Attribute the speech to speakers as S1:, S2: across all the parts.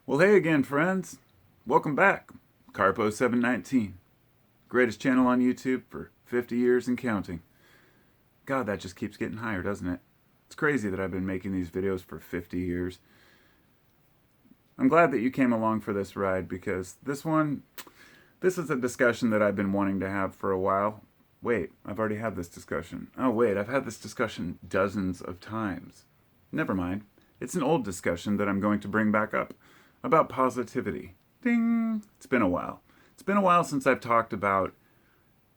S1: Well, hey again, friends. Welcome back. Carpo719. Greatest channel on YouTube for 50 years and counting. God, that just keeps getting higher, doesn't it? It's crazy that I've been making these videos for 50 years. I'm glad that you came along for this ride because this is a discussion that I've been wanting to have for a while. Wait, I've already had this discussion. Oh, wait, I've had this discussion dozens of times. Never mind. It's an old discussion that I'm going to bring back up about positivity. Ding! It's been a while. It's been a while since I've talked about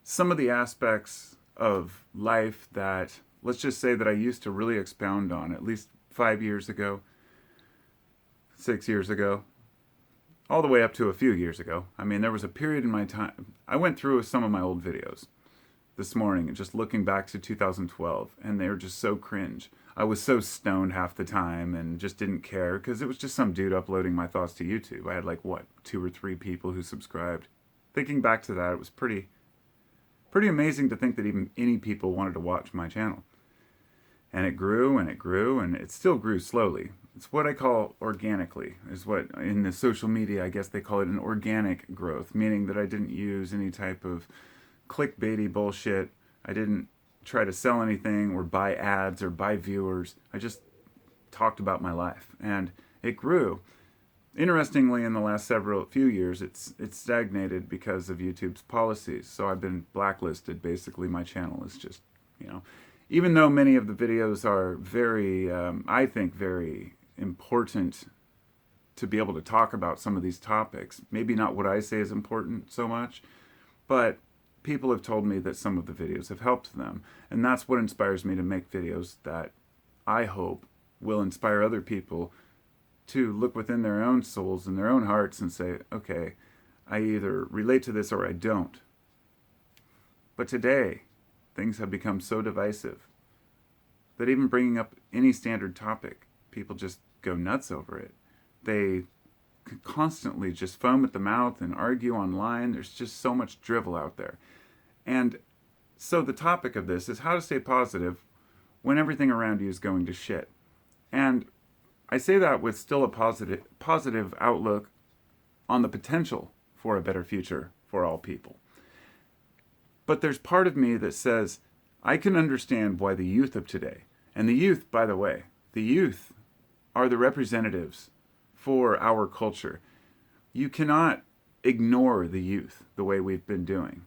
S1: some of the aspects of life that, let's just say that I used to really expound on at least 5 years ago, 6 years ago, all the way up to a few years ago. I mean, there was a period in my time, I went through some of my old videos this morning and just looking back to 2012, and they were just so cringe. I was so stoned half the time and just didn't care because it was just some dude uploading my thoughts to YouTube. I had like, what, 2 or 3 people who subscribed. Thinking back to that, it was pretty amazing to think that even any people wanted to watch my channel. And it grew and it grew and it still grew slowly. It's what I call organically, is what in the social media, I guess they call it an organic growth, meaning that I didn't use any type of clickbaity bullshit. I didn't try to sell anything or buy ads or buy viewers. I just talked about my life and it grew. Interestingly, in the last few years, it's stagnated because of YouTube's policies. So I've been blacklisted. Basically, my channel is just, even though many of the videos are very, I think, very important to be able to talk about some of these topics. Maybe not what I say is important so much, but people have told me that some of the videos have helped them. And that's what inspires me to make videos that I hope will inspire other people to look within their own souls and their own hearts and say, okay, I either relate to this or I don't. But today, things have become so divisive that even bringing up any standard topic, people just go nuts over it. They constantly just foam at the mouth and argue online. There's just so much drivel out there. And so the topic of this is how to stay positive when everything around you is going to shit. And I say that with still a positive outlook on the potential for a better future for all people. But there's part of me that says I can understand why the youth of today, and the youth, by the way, the youth are the representatives for our culture. You cannot ignore the youth the way we've been doing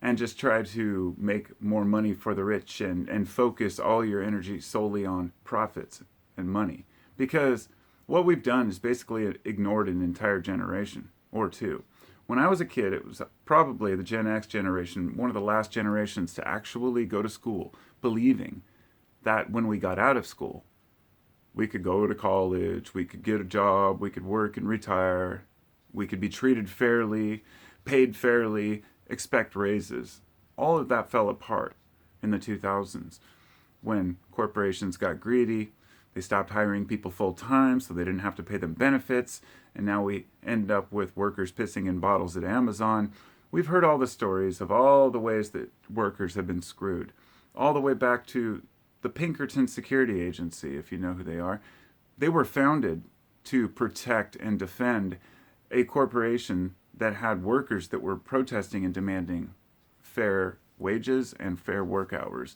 S1: and just try to make more money for the rich and focus all your energy solely on profits and money. Because what we've done is basically ignored an entire generation or two. When I was a kid, it was probably the Gen X generation, one of the last generations to actually go to school, believing that when we got out of school, we could go to college, we could get a job, we could work and retire, we could be treated fairly, paid fairly, expect raises. All of that fell apart in the 2000s when corporations got greedy. They stopped hiring people full-time so they didn't have to pay them benefits, and now we end up with workers pissing in bottles at Amazon. We've heard all the stories of all the ways that workers have been screwed, all the way back to the Pinkerton Security Agency, if you know who they are. They were founded to protect and defend a corporation that had workers that were protesting and demanding fair wages and fair work hours.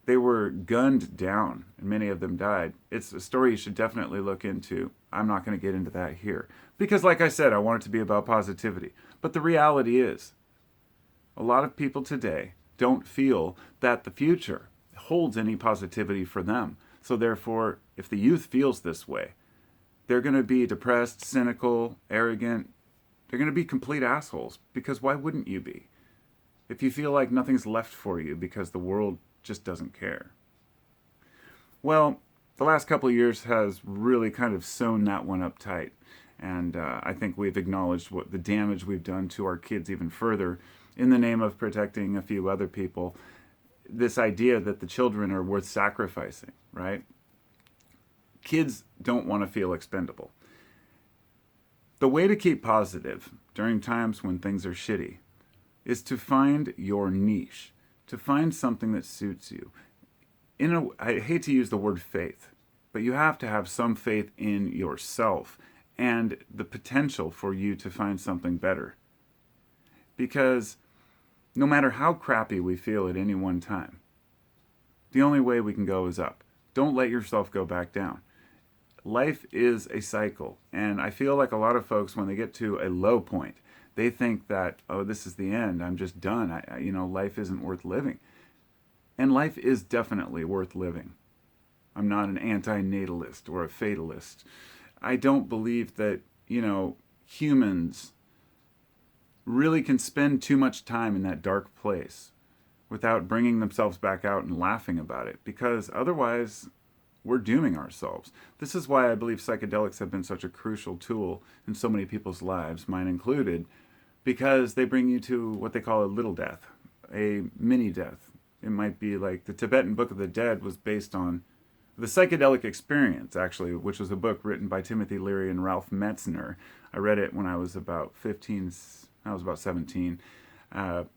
S1: They were gunned down, and many of them died. It's a story you should definitely look into. I'm not going to get into that here. Because like I said, I want it to be about positivity. But the reality is, a lot of people today don't feel that the future holds any positivity for them. So therefore, if the youth feels this way, they're going to be depressed, cynical, arrogant. They're going to be complete assholes. Because why wouldn't you be? If you feel like nothing's left for you because the world just doesn't care. Well, the last couple of years has really kind of sewn that one up tight. And I think we've acknowledged what the damage we've done to our kids even further in the name of protecting a few other people. This idea that the children are worth sacrificing, right? Kids don't want to feel expendable. The way to keep positive during times when things are shitty is to find your niche, to find something that suits you. I hate to use the word faith, but you have to have some faith in yourself and the potential for you to find something better. Because no matter how crappy we feel at any one time, the only way we can go is up. Don't let yourself go back down. Life is a cycle, and I feel like a lot of folks, when they get to a low point, they think that, oh, this is the end. I'm just done. Life isn't worth living. And life is definitely worth living. I'm not an anti-natalist or a fatalist. I don't believe that, humans really can spend too much time in that dark place without bringing themselves back out and laughing about it, because otherwise we're dooming ourselves. This is why I believe psychedelics have been such a crucial tool in so many people's lives, mine included, because they bring you to what they call a little death, a mini death. It might be like the Tibetan Book of the Dead was based on the psychedelic experience, actually, which was a book written by Timothy Leary and Ralph Metzner. I read it when I was about 15, I was about 17.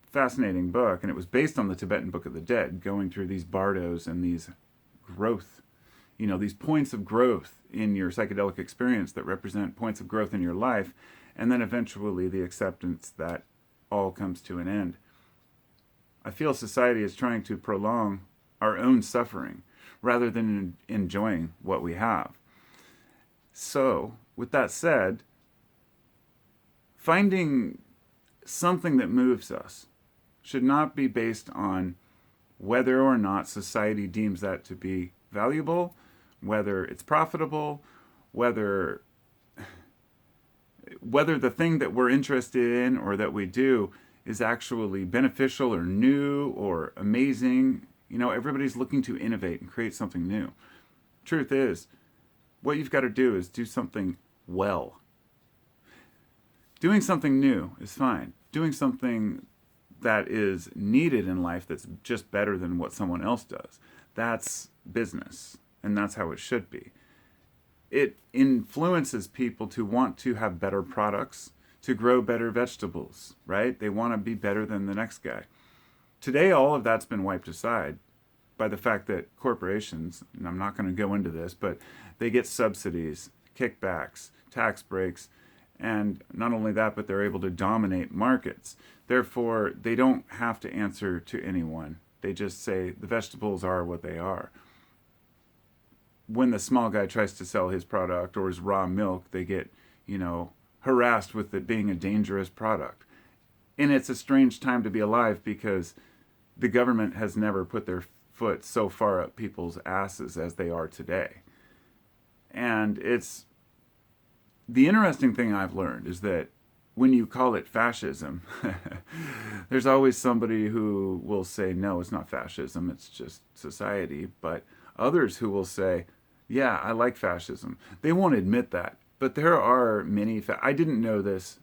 S1: Fascinating book, and it was based on the Tibetan Book of the Dead, going through these bardos and these growth, these points of growth in your psychedelic experience that represent points of growth in your life, and then eventually the acceptance that all comes to an end. I feel society is trying to prolong our own suffering rather than enjoying what we have. So, with that said, finding something that moves us should not be based on whether or not society deems that to be valuable, whether it's profitable, whether the thing that we're interested in or that we do is actually beneficial or new or amazing. Everybody's looking to innovate and create something new. Truth is, what you've got to do is do something well. Doing something new is fine. Doing something that is needed in life that's just better than what someone else does, that's business, and that's how it should be. It influences people to want to have better products, to grow better vegetables, right? They want to be better than the next guy. Today, all of that's been wiped aside by the fact that corporations, and I'm not going to go into this, but they get subsidies, kickbacks, tax breaks, and not only that, but they're able to dominate markets. Therefore, they don't have to answer to anyone. They just say the vegetables are what they are. When the small guy tries to sell his product or his raw milk, they get, harassed with it being a dangerous product. And it's a strange time to be alive because the government has never put their foot so far up people's asses as they are today. And the interesting thing I've learned is that when you call it fascism, there's always somebody who will say, no, it's not fascism, it's just society. But others who will say, yeah, I like fascism. They won't admit that. But there are many, I didn't know this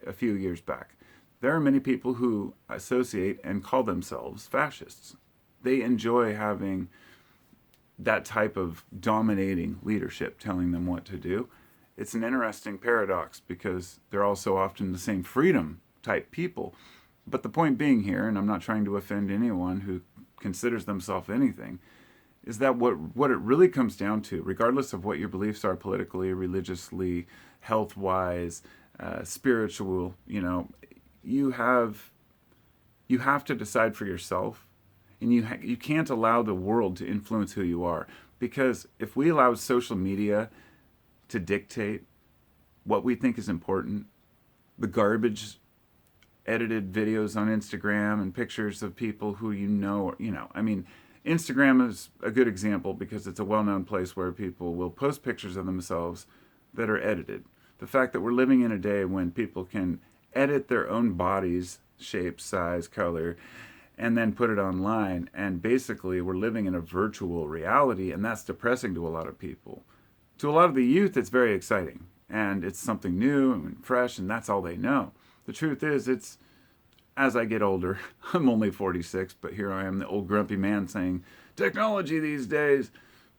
S1: a few years back. There are many people who associate and call themselves fascists. They enjoy having that type of dominating leadership telling them what to do. It's an interesting paradox because they're also often the same freedom type people. But the point being here, and I'm not trying to offend anyone who considers themselves anything, is that what it really comes down to, regardless of what your beliefs are politically, religiously, health-wise, spiritual, you have to decide for yourself, and you can't allow the world to influence who you are. Because if we allow social media to dictate what we think is important, the garbage edited videos on Instagram and pictures of people who Instagram is a good example because it's a well-known place where people will post pictures of themselves that are edited. The fact that we're living in a day when people can edit their own bodies, shape, size, color, and then put it online, and basically we're living in a virtual reality, and that's depressing to a lot of people. To a lot of the youth, it's very exciting, and it's something new and fresh, and that's all they know. The truth is, as I get older, I'm only 46, but here I am, the old grumpy man saying, technology these days.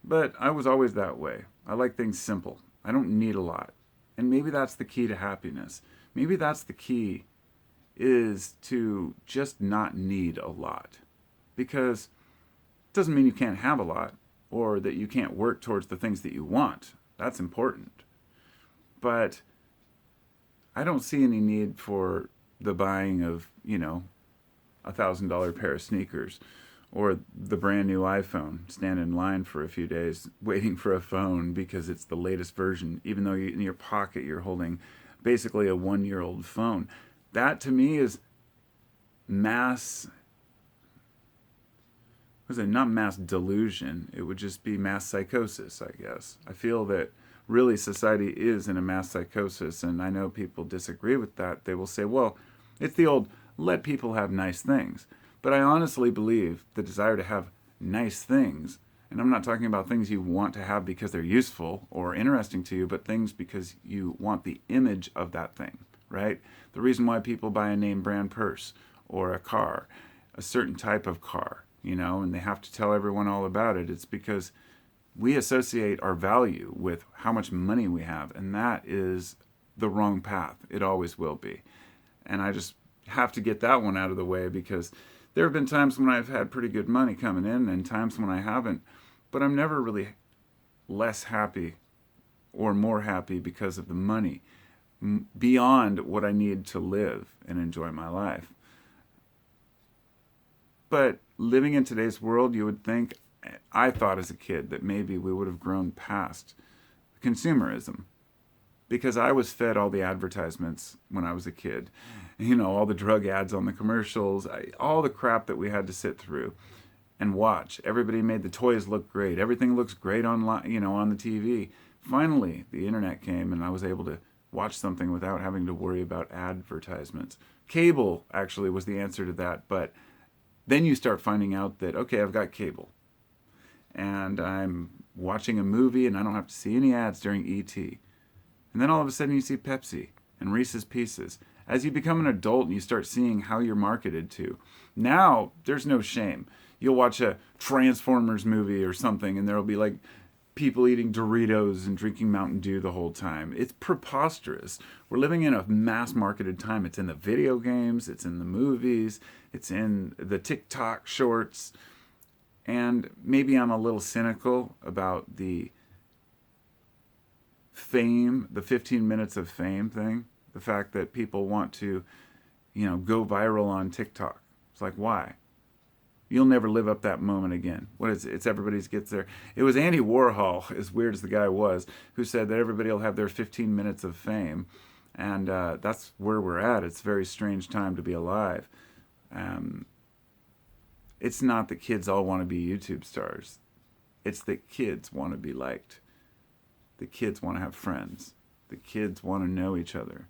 S1: But I was always that way. I like things simple. I don't need a lot. And maybe that's the key to happiness. Maybe that's the key, is to just not need a lot. Because it doesn't mean you can't have a lot, or that you can't work towards the things that you want. That's important. But I don't see any need for the buying of, $1,000 pair of sneakers or the brand new iPhone. Stand in line for a few days waiting for a phone because it's the latest version, even though in your pocket you're holding basically a 1-year-old phone. That to me is mass, not mass delusion. It would just be mass psychosis, I guess. I feel that really society is in a mass psychosis, and I know people disagree with that. They will say, well, it's the old let people have nice things. But I honestly believe the desire to have nice things, and I'm not talking about things you want to have because they're useful or interesting to you, but things because you want the image of that thing, right? The reason why people buy a name brand purse or a car, a certain type of car, and they have to tell everyone all about it, it's because we associate our value with how much money we have, and that is the wrong path. It always will be. And I just have to get that one out of the way, because there have been times when I've had pretty good money coming in and times when I haven't, but I'm never really less happy or more happy because of the money beyond what I need to live and enjoy my life. But living in today's world, you would think, I thought as a kid that maybe we would have grown past consumerism, because I was fed all the advertisements when I was a kid. All the drug ads on the commercials, all the crap that we had to sit through and watch. Everybody made the toys look great. Everything looks great online, on the TV. Finally, the internet came and I was able to watch something without having to worry about advertisements. Cable actually was the answer to that, but then you start finding out that, okay, I've got cable and I'm watching a movie and I don't have to see any ads during ET. And then all of a sudden you see Pepsi and Reese's Pieces. As you become an adult and you start seeing how you're marketed to, now there's no shame. You'll watch a Transformers movie or something and there'll be like people eating Doritos and drinking Mountain Dew the whole time. It's preposterous. We're living in a mass marketed time. It's in the video games, it's in the movies, it's in the TikTok shorts. And maybe I'm a little cynical about the fame, the 15 minutes of fame thing. The fact that people want to, go viral on TikTok. It's like, why? You'll never live up that moment again. What is it? It's everybody's gets there. It was Andy Warhol, as weird as the guy was, who said that everybody will have their 15 minutes of fame. And that's where we're at. It's a very strange time to be alive. It's not that kids all want to be YouTube stars. It's that kids want to be liked. The kids want to have friends. The kids want to know each other.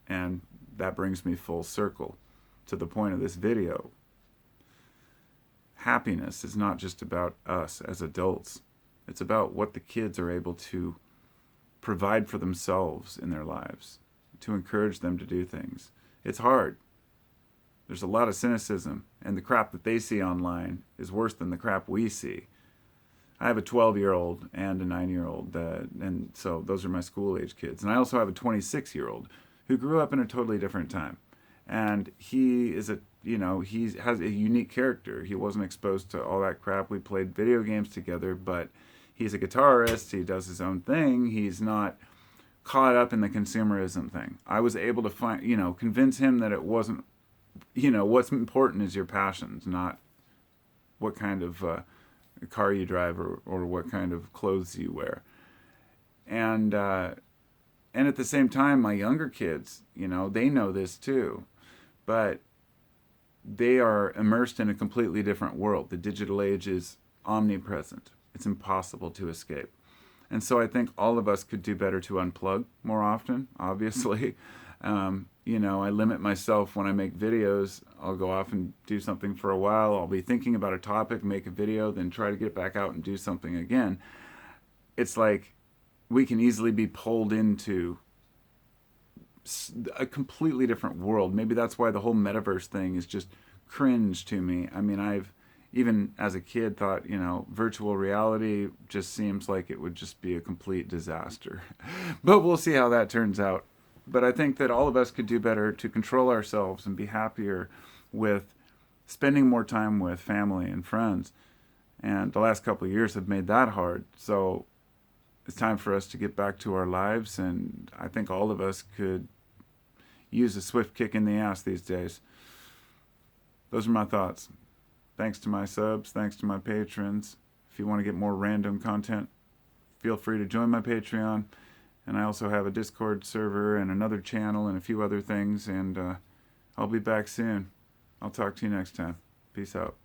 S1: And that brings me full circle to the point of this video. Happiness is not just about us as adults. It's about what the kids are able to provide for themselves in their lives, to encourage them to do things. It's hard. There's a lot of cynicism, and the crap that they see online is worse than the crap we see. I have a 12-year-old and a 9-year-old, and so those are my school-age kids. And I also have a 26-year-old who grew up in a totally different time. And he is he has a unique character. He wasn't exposed to all that crap. We played video games together, but he's a guitarist. He does his own thing. He's not caught up in the consumerism thing. I was able to convince him that it wasn't, what's important is your passions, not what kind of car you drive or what kind of clothes you wear. And at the same time, my younger kids, they know this too, but they are immersed in a completely different world. The digital age is omnipresent. It's impossible to escape. And so I think all of us could do better to unplug more often, obviously. I limit myself when I make videos. I'll go off and do something for a while. I'll be thinking about a topic, make a video, then try to get back out and do something again. It's like we can easily be pulled into a completely different world. Maybe that's why the whole metaverse thing is just cringe to me. I mean, I've even as a kid thought, virtual reality just seems like it would just be a complete disaster. But we'll see how that turns out. But I think that all of us could do better to control ourselves and be happier with spending more time with family and friends. And the last couple of years have made that hard. So it's time for us to get back to our lives, and I think all of us could use a swift kick in the ass these days. Those are my thoughts. Thanks to my subs, thanks to my patrons. If you want to get more random content, feel free to join my Patreon. And I also have a Discord server and another channel and a few other things, and I'll be back soon. I'll talk to you next time. Peace out.